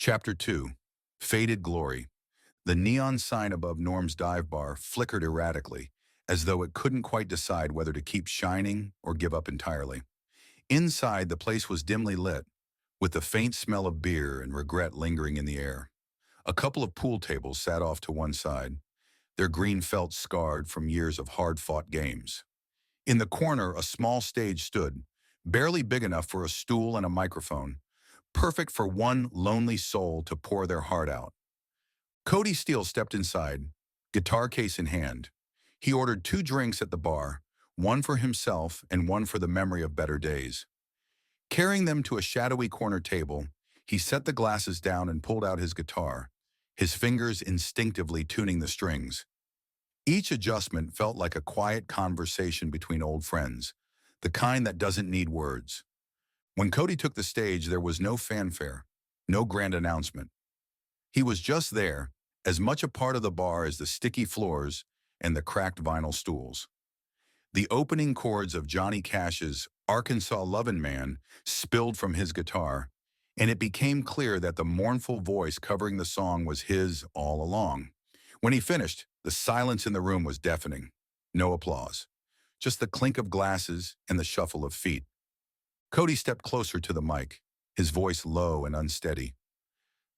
Chapter 2. Faded Glory. The neon sign above Norm's dive bar flickered erratically, as though it couldn't quite decide whether to keep shining or give up entirely. Inside, the place was dimly lit, with the faint smell of beer and regret lingering in the air. A couple of pool tables sat off to one side, their green felt scarred from years of hard-fought games. In the corner, a small stage stood, barely big enough for a stool and a microphone, perfect for one lonely soul to pour their heart out. Cody Steele stepped inside, guitar case in hand. He ordered 2 drinks at the bar, one for himself and one for the memory of better days. Carrying them to a shadowy corner table, he set the glasses down and pulled out his guitar, his fingers instinctively tuning the strings. Each adjustment felt like a quiet conversation between old friends, the kind that doesn't need words. When Cody took the stage, there was no fanfare, no grand announcement. He was just there, as much a part of the bar as the sticky floors and the cracked vinyl stools. The opening chords of Johnny Cash's Arkansas Lovin' Man spilled from his guitar, and it became clear that the mournful voice covering the song was his all along. When he finished, the silence in the room was deafening. No applause, just the clink of glasses and the shuffle of feet. Cody stepped closer to the mic, his voice low and unsteady.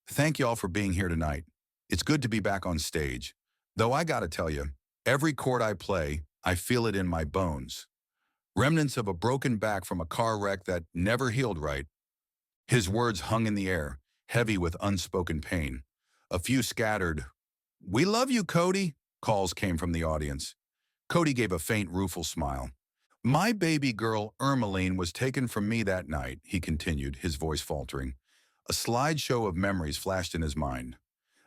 "Thank y'all for being here tonight. It's good to be back on stage. Though I gotta tell you, every chord I play, I feel it in my bones. Remnants of a broken back from a car wreck that never healed right." His words hung in the air, heavy with unspoken pain. A few scattered, "We love you, Cody," calls came from the audience. Cody gave a faint, rueful smile. "My baby girl, Ermeline, was taken from me that night," he continued, his voice faltering. A slideshow of memories flashed in his mind.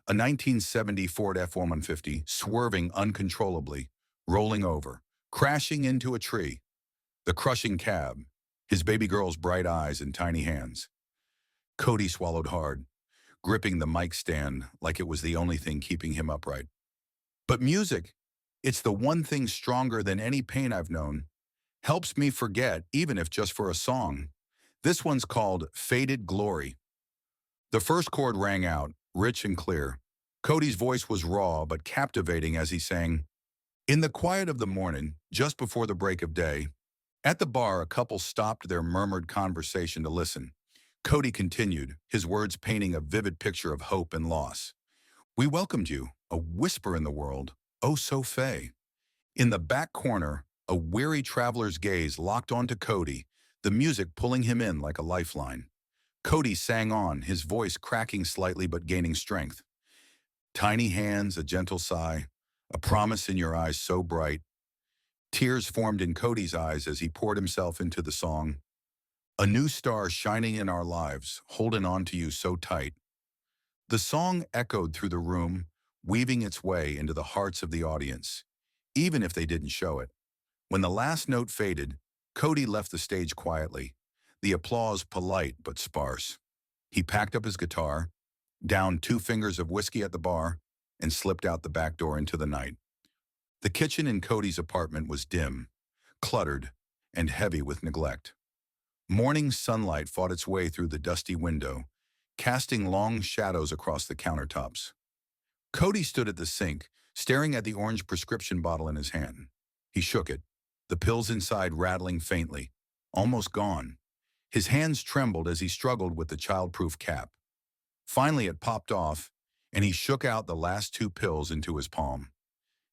A 1970 Ford F-150 swerving uncontrollably, rolling over, crashing into a tree. The crushing cab, his baby girl's bright eyes and tiny hands. Cody swallowed hard, gripping the mic stand like it was the only thing keeping him upright. "But music, it's the one thing stronger than any pain I've known. Helps me forget, even if just for a song. This one's called Faded Glory." The first chord rang out, rich and clear. Cody's voice was raw but captivating as he sang, "In the quiet of the morning, just before the break of day." At the bar, a couple stopped their murmured conversation to listen. Cody continued, his words painting a vivid picture of hope and loss. "We welcomed you, a whisper in the world, oh so fey." In the back corner, a weary traveler's gaze locked onto Cody, the music pulling him in like a lifeline. Cody sang on, his voice cracking slightly but gaining strength. "Tiny hands, a gentle sigh, a promise in your eyes so bright." Tears formed in Cody's eyes as he poured himself into the song. "A new star shining in our lives, holding on to you so tight." The song echoed through the room, weaving its way into the hearts of the audience, even if they didn't show it. When the last note faded, Cody left the stage quietly, the applause polite but sparse. He packed up his guitar, downed 2 fingers of whiskey at the bar, and slipped out the back door into the night. The kitchen in Cody's apartment was dim, cluttered, and heavy with neglect. Morning sunlight fought its way through the dusty window, casting long shadows across the countertops. Cody stood at the sink, staring at the orange prescription bottle in his hand. He shook it, the pills inside rattling faintly, almost gone. His hands trembled as he struggled with the childproof cap. Finally it popped off, and he shook out the last 2 pills into his palm.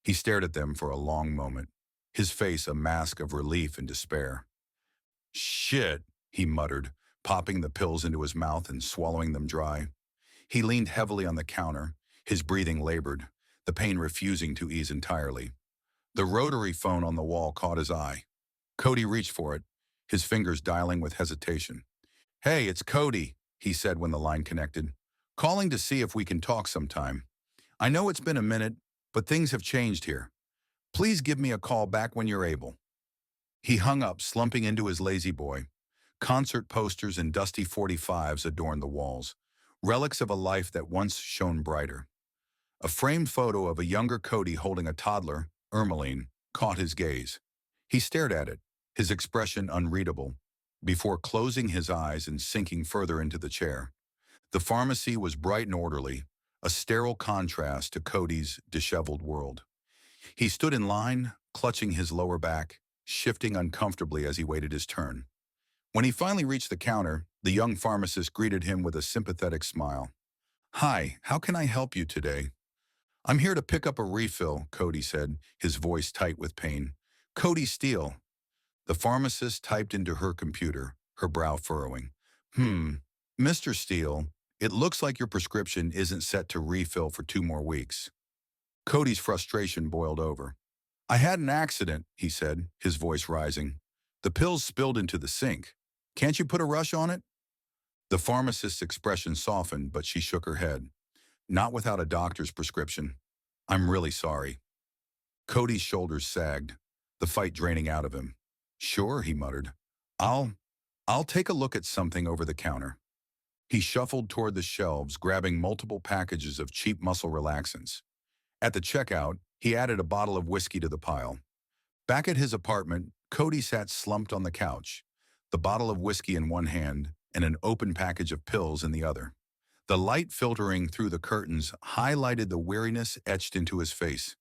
He stared at them for a long moment, his face a mask of relief and despair. "Shit," he muttered, popping the pills into his mouth and swallowing them dry. He leaned heavily on the counter, his breathing labored, the pain refusing to ease entirely. The rotary phone on the wall caught his eye. Cody reached for it, his fingers dialing with hesitation. "Hey, it's Cody," he said when the line connected. "Calling to see if we can talk sometime. I know it's been a minute, but things have changed here. Please give me a call back when you're able." He hung up, slumping into his lazy boy. Concert posters and dusty 45s adorned the walls, relics of a life that once shone brighter. A framed photo of a younger Cody holding a toddler, Ermeline, caught his gaze. He stared at it, his expression unreadable, before closing his eyes and sinking further into the chair. The pharmacy was bright and orderly, a sterile contrast to Cody's disheveled world. He stood in line, clutching his lower back, shifting uncomfortably as he waited his turn. When he finally reached the counter, the young pharmacist greeted him with a sympathetic smile. "Hi, how can I help you today?" "I'm here to pick up a refill," Cody said, his voice tight with pain. "Cody Steele." The pharmacist typed into her computer, her brow furrowing. Mr. Steele, it looks like your prescription isn't set to refill for 2 more weeks." Cody's frustration boiled over. "I had an accident," he said, his voice rising. "The pills spilled into the sink. Can't you put a rush on it?" The pharmacist's expression softened, but she shook her head. "Not without a doctor's prescription. I'm really sorry." Cody's shoulders sagged, the fight draining out of him. "Sure," he muttered. I'll, I'll take a look at something over the counter." He shuffled toward the shelves, grabbing multiple packages of cheap muscle relaxants. At the checkout, he added a bottle of whiskey to the pile. Back at his apartment, Cody sat slumped on the couch, the bottle of whiskey in one hand and an open package of pills in the other. The light filtering through the curtains highlighted the weariness etched into his face.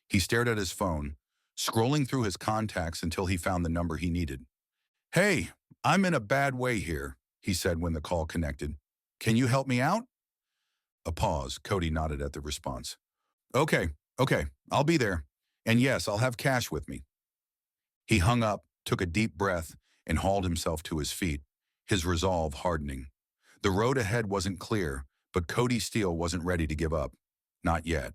He stared at his phone, scrolling through his contacts until he found the number he needed. "Hey, I'm in a bad way here," he said when the call connected. "Can you help me out?" A pause. Cody nodded at the response. Okay, I'll be there. And yes, I'll have cash with me." He hung up, took a deep breath, and hauled himself to his feet, his resolve hardening. The road ahead wasn't clear, but Cody Steele wasn't ready to give up. Not yet.